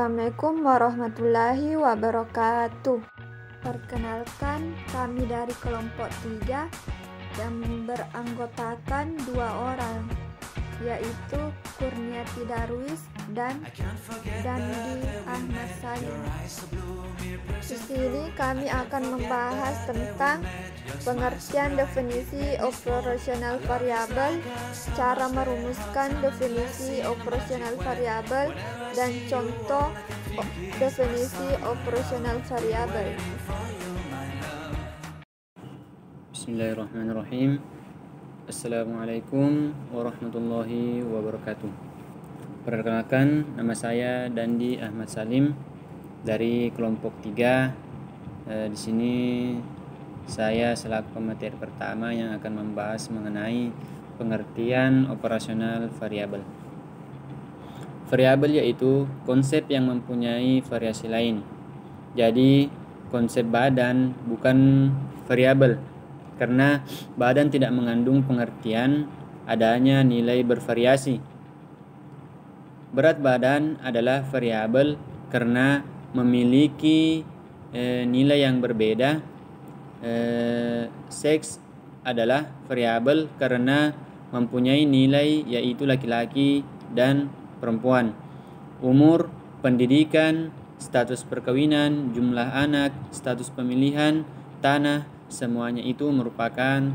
Assalamualaikum warahmatullahi wabarakatuh. Perkenalkan, kami dari kelompok 3 yang beranggotakan 2 orang, yaitu Kurniati Darwis dan Dandi Ahmad Salim. Di sini kami akan membahas tentang pengertian definisi operasional variabel, cara merumuskan definisi operasional variabel, dan contoh definisi operasional variabel. Bismillahirrahmanirrahim. Assalamualaikum warahmatullahi wabarakatuh. Perkenalkan, nama saya Dandi Ahmad Salim dari kelompok 3. Di sini saya selaku pemateri pertama yang akan membahas mengenai pengertian operasional variabel. Variabel yaitu konsep yang mempunyai variasi lain. Jadi konsep badan bukan variabel, karena badan tidak mengandung pengertian adanya nilai bervariasi. Berat badan adalah variabel karena memiliki nilai yang berbeda. Seks adalah variabel karena mempunyai nilai yaitu laki-laki dan perempuan. Umur, pendidikan, status perkawinan, jumlah anak, status pemilihan, tanah, semuanya itu merupakan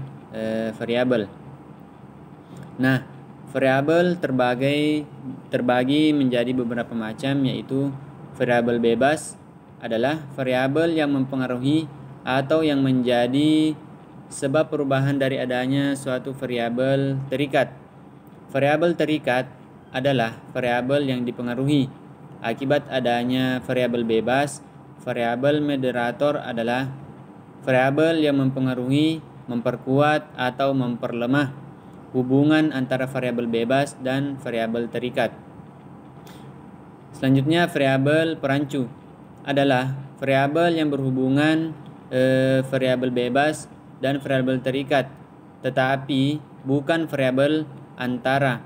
variabel. Nah, variabel terbagi menjadi beberapa macam, yaitu variabel bebas adalah variabel yang mempengaruhi atau yang menjadi sebab perubahan dari adanya suatu variabel terikat. Variabel terikat adalah variabel yang dipengaruhi akibat adanya variabel bebas. Variabel moderator adalah variabel yang mempengaruhi, memperkuat atau memperlemah hubungan antara variabel bebas dan variabel terikat. Selanjutnya, variabel perancu adalah variabel yang berhubungan variabel bebas dan variabel terikat, tetapi bukan variabel antara.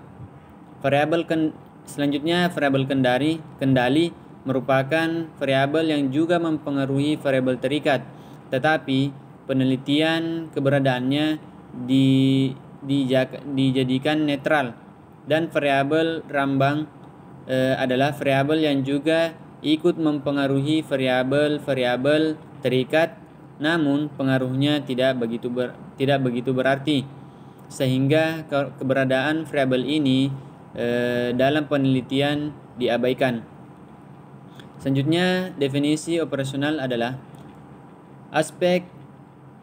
Selanjutnya, variabel kendali merupakan variabel yang juga mempengaruhi variabel terikat, tetapi penelitian keberadaannya dijadikan netral. Dan variabel rambang adalah variabel yang juga ikut mempengaruhi variabel terikat, namun pengaruhnya tidak begitu berarti, sehingga keberadaan variabel ini dalam penelitian diabaikan. Selanjutnya, definisi operasional adalah aspek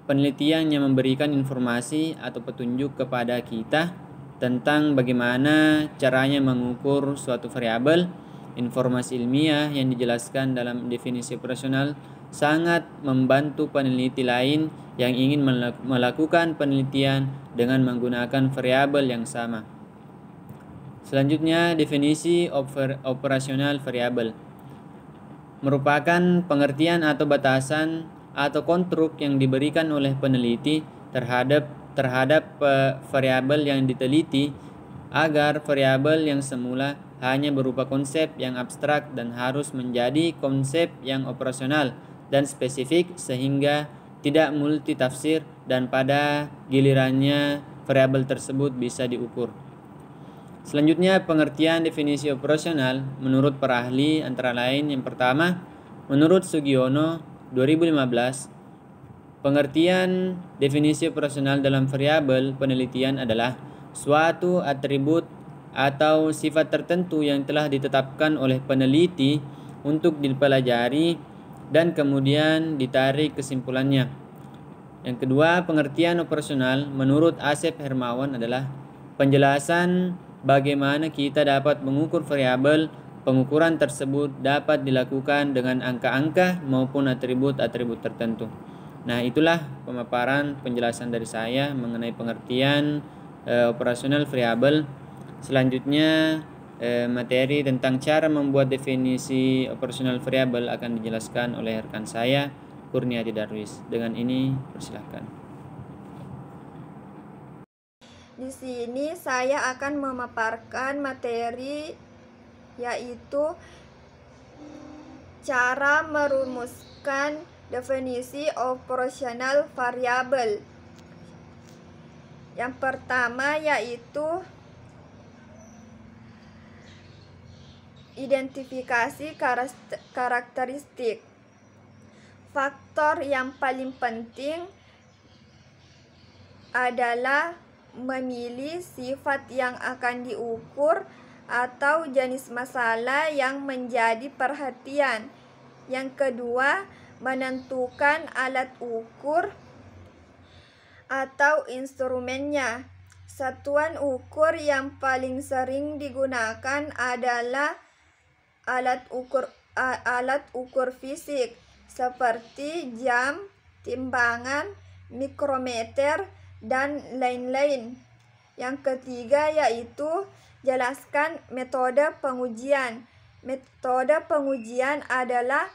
penelitian yang memberikan informasi atau petunjuk kepada kita tentang bagaimana caranya mengukur suatu variabel. Informasi ilmiah yang dijelaskan dalam definisi operasional sangat membantu peneliti lain yang ingin melakukan penelitian dengan menggunakan variabel yang sama. Selanjutnya, definisi operasional variabel merupakan pengertian atau batasan atau konstruk yang diberikan oleh peneliti terhadap variabel yang diteliti, agar variabel yang semula hanya berupa konsep yang abstrak dan harus menjadi konsep yang operasional dan spesifik, sehingga tidak multitafsir dan pada gilirannya variabel tersebut bisa diukur. Selanjutnya, pengertian definisi operasional menurut para ahli antara lain: yang pertama, menurut Sugiono 2015, pengertian definisi operasional dalam variabel penelitian adalah suatu atribut atau sifat tertentu yang telah ditetapkan oleh peneliti untuk dipelajari dan kemudian ditarik kesimpulannya. Yang kedua, pengertian operasional menurut Asep Hermawan adalah penjelasan bagaimana kita dapat mengukur variabel. Pengukuran tersebut dapat dilakukan dengan angka-angka maupun atribut-atribut tertentu. Nah, itulah pemaparan penjelasan dari saya mengenai pengertian operasional variabel. Selanjutnya, materi tentang cara membuat definisi operasional variabel akan dijelaskan oleh rekan saya, Kurniati Darwis. Dengan ini, persilahkan. Di sini saya akan memaparkan materi, yaitu Cara merumuskan definisi operasional variabel. Yang pertama yaitu identifikasi karakteristik. Faktor yang paling penting adalah memilih sifat yang akan diukur atau jenis masalah yang menjadi perhatian. Yang kedua, menentukan alat ukur atau instrumennya. Satuan ukur yang paling sering digunakan adalah alat ukur fisik seperti jam, timbangan, mikrometer, dan lain-lain. Yang ketiga yaitu jelaskan metode pengujian. Metode pengujian adalah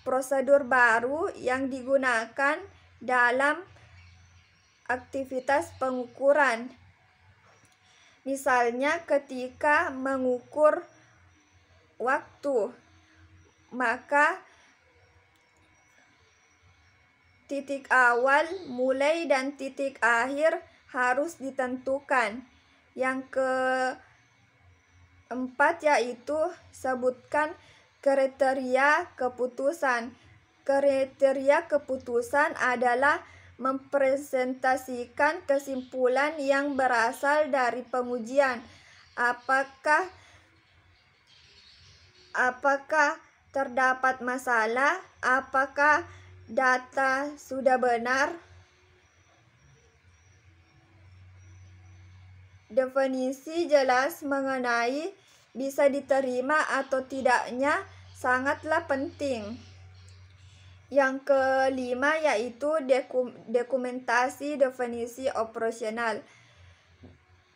prosedur baru yang digunakan dalam aktivitas pengukuran. Misalnya ketika mengukur waktu, maka titik awal, mulai, dan titik akhir harus ditentukan. Yang keempat yaitu sebutkan kriteria keputusan. Kriteria keputusan adalah mempresentasikan kesimpulan yang berasal dari pengujian. Apakah terdapat masalah? Apakah data sudah benar? Definisi jelas mengenai bisa diterima atau tidaknya sangatlah penting. Yang kelima yaitu dokumentasi definisi operasional.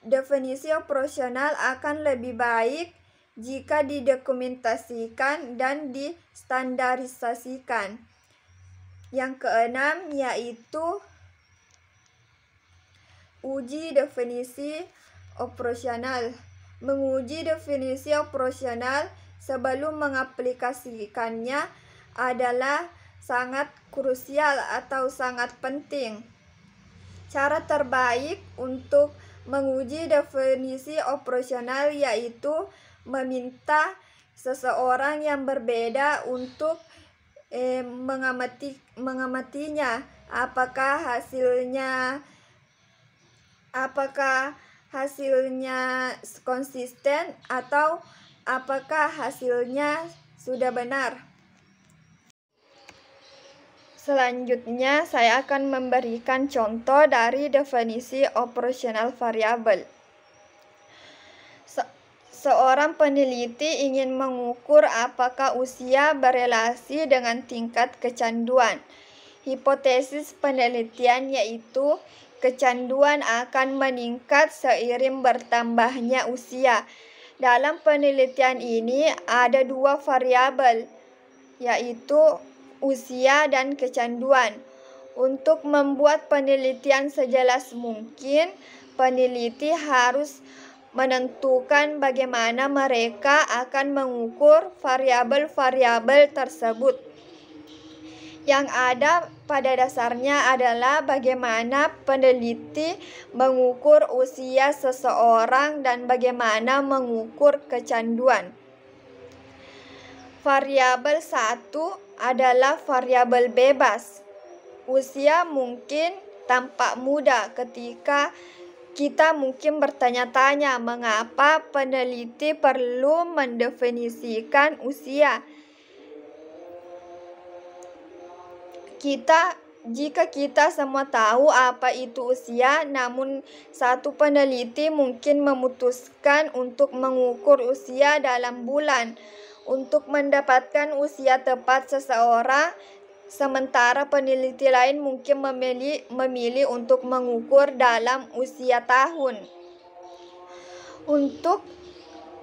Definisi operasional akan lebih baik jika didokumentasikan dan distandarisasikan. Yang keenam yaitu uji definisi operasional. Menguji definisi operasional sebelum mengaplikasikannya adalah sangat krusial atau sangat penting. Cara terbaik untuk menguji definisi operasional yaitu meminta seseorang yang berbeda untuk mengamatinya. Apakah hasilnya konsisten atau apakah hasilnya sudah benar. Selanjutnya, saya akan memberikan contoh dari definisi operasional variabel. Seorang peneliti ingin mengukur apakah usia berelasi dengan tingkat kecanduan. Hipotesis penelitian yaitu kecanduan akan meningkat seiring bertambahnya usia. Dalam penelitian ini ada dua variabel, yaitu usia dan kecanduan. Untuk membuat penelitian sejelas mungkin, peneliti harus menentukan bagaimana mereka akan mengukur variabel-variabel tersebut. Yang ada pada dasarnya adalah bagaimana peneliti mengukur usia seseorang dan bagaimana mengukur kecanduan. Variabel 1 adalah variabel bebas. Usia mungkin tampak mudah ketika kita mungkin bertanya-tanya mengapa peneliti perlu mendefinisikan usia. Jika kita semua tahu apa itu usia, namun satu peneliti mungkin memutuskan untuk mengukur usia dalam bulan untuk mendapatkan usia tepat seseorang, sementara peneliti lain mungkin memilih untuk mengukur dalam usia tahun. Untuk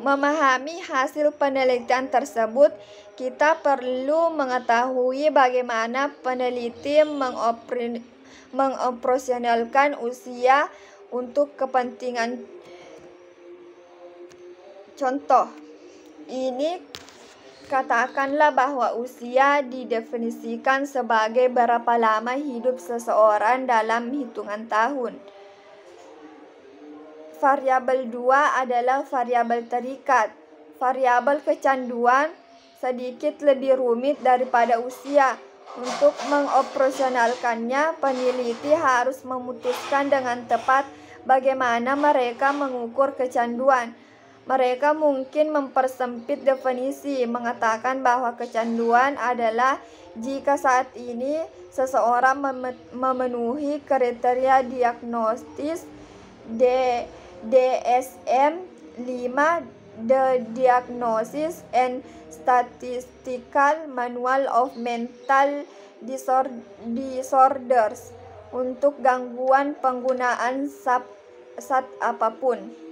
memahami hasil penelitian tersebut, kita perlu mengetahui bagaimana peneliti mengoperasionalkan usia untuk kepentingan. Contoh, ini Katakanlah bahwa usia didefinisikan sebagai berapa lama hidup seseorang dalam hitungan tahun. Variabel 2 adalah variabel terikat. Variabel kecanduan sedikit lebih rumit daripada usia. Untuk mengoperasionalkannya, peneliti harus memutuskan dengan tepat bagaimana mereka mengukur kecanduan. Mereka mungkin mempersempit definisi, mengatakan bahwa kecanduan adalah jika saat ini seseorang memenuhi kriteria diagnostis DSM-5, The Diagnosis and Statistical Manual of Mental Disorders, untuk gangguan penggunaan zat apapun.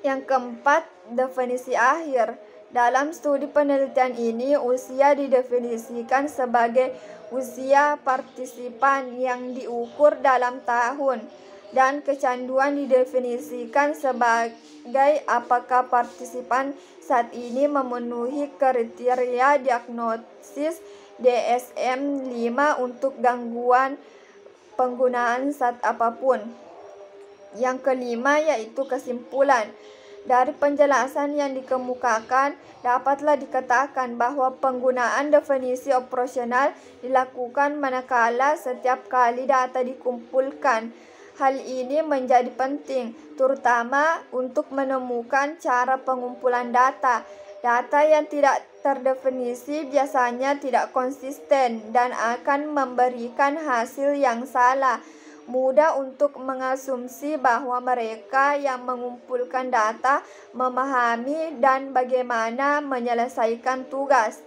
Yang keempat, definisi akhir. Dalam studi penelitian ini, usia didefinisikan sebagai usia partisipan yang diukur dalam tahun, dan kecanduan didefinisikan sebagai apakah partisipan saat ini memenuhi kriteria diagnosis DSM-5 untuk gangguan penggunaan zat apapun. Yang kelima yaitu kesimpulan. Dari penjelasan yang dikemukakan, dapatlah dikatakan bahwa penggunaan definisi operasional dilakukan manakala setiap kali data dikumpulkan. Hal ini menjadi penting, terutama untuk menemukan cara pengumpulan data. Data yang tidak terdefinisi biasanya tidak konsisten dan akan memberikan hasil yang salah. Mudah untuk mengasumsi bahwa mereka yang mengumpulkan data memahami dan bagaimana menyelesaikan tugas.